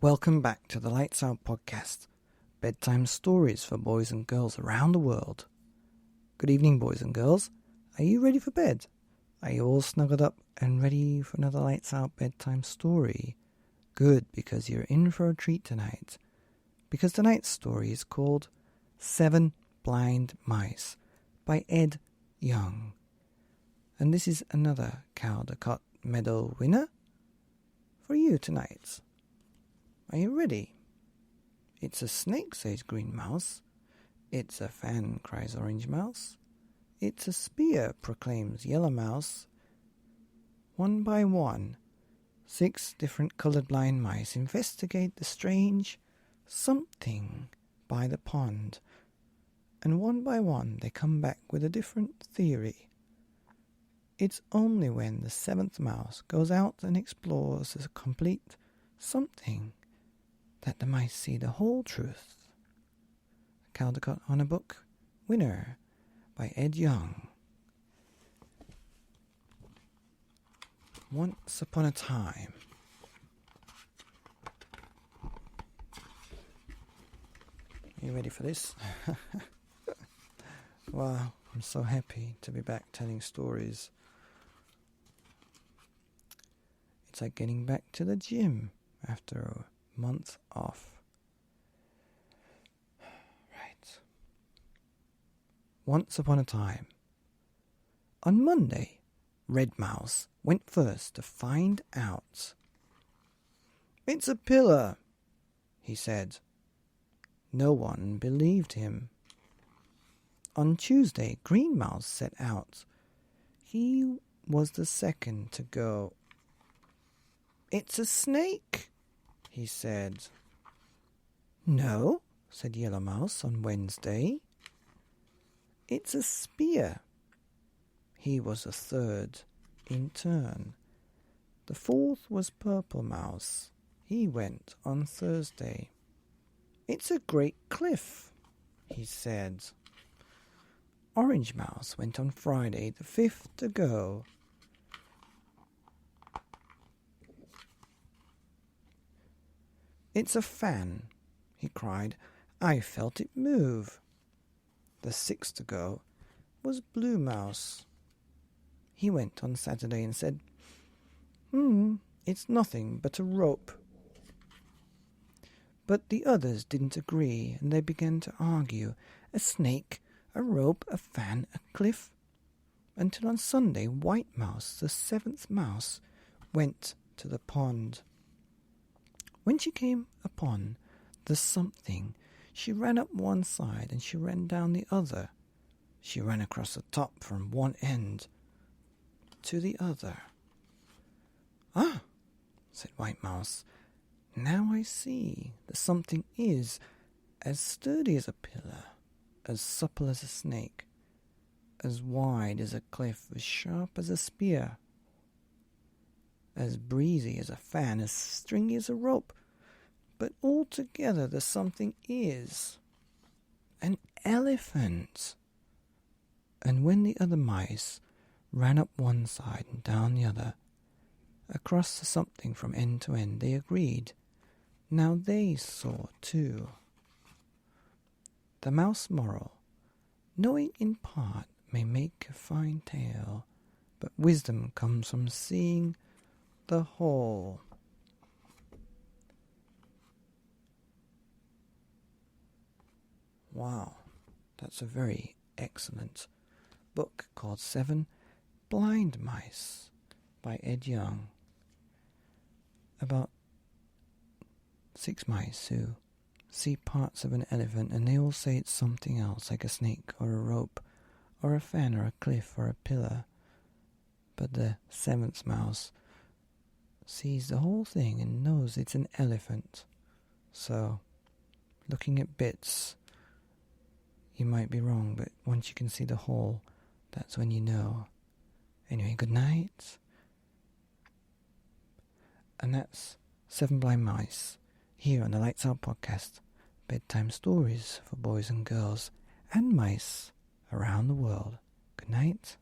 Welcome back to the Lights Out podcast, bedtime stories for boys and girls around the world. Good evening, boys and girls. Are you ready for bed? Are you all snuggled up and ready for another Lights Out bedtime story? Good, because you're in for a treat tonight. Because tonight's story is called 7 Blind Mice by Ed Young. And this is another Caldecott Medal winner for you tonight. Are you ready? It's a snake, says Green Mouse. It's a fan, cries Orange Mouse. It's a spear, proclaims Yellow Mouse. One by one, 6 different colourblind mice investigate the strange something by the pond. And one by one they come back with a different theory. It's only when the 7th mouse goes out and explores the complete something that the mice see the whole truth. Caldecott Honour Book winner by Ed Young. Once upon a time. Are you ready for this? Wow, I'm so happy to be back telling stories. It's like getting back to the gym after a month off. Right. Once upon a time. On Monday, Red Mouse went first to find out. "It's a pillar," he said. No one believed him. On Tuesday, Green Mouse set out. He was the second to go. "It's a snake," he said. "No," said Yellow Mouse on Wednesday. "It's a spear." He was the third in turn. The fourth was Purple Mouse. He went on Thursday. "It's a great cliff," he said. Orange Mouse went on Friday, the 5th to go. "It's a fan," he cried. "I felt it move." The 6th to go was Blue Mouse. He went on Saturday and said, "It's nothing but a rope." But the others didn't agree, and they began to argue. A snake, a rope, a fan, a cliff. Until on Sunday, White Mouse, the 7th mouse, went to the pond. When she came upon the something, she ran up one side and she ran down the other. She ran across the top from one end to the other. "Ah," said White Mouse, "now I see. The something is as sturdy as a pillar, as supple as a snake, as wide as a cliff, as sharp as a spear, as breezy as a fan, as stringy as a rope. But altogether the something is an elephant." And when the other mice ran up one side and down the other, across the something from end to end, they agreed. Now they saw too. The mouse moral: knowing in part may make a fine tale, but wisdom comes from seeing the whole. Wow, that's a very excellent book called 7 Blind Mice by Ed Young. About 6 mice who see parts of an elephant and they all say it's something else, like a snake or a rope or a fan or a cliff or a pillar. But the 7th mouse sees the whole thing and knows it's an elephant. So, looking at bits, you might be wrong, but once you can see the whole, that's when you know. Anyway, good night. And that's 7 Blind Mice, here on the Lights Out podcast. Bedtime stories for boys and girls and mice around the world. Good night.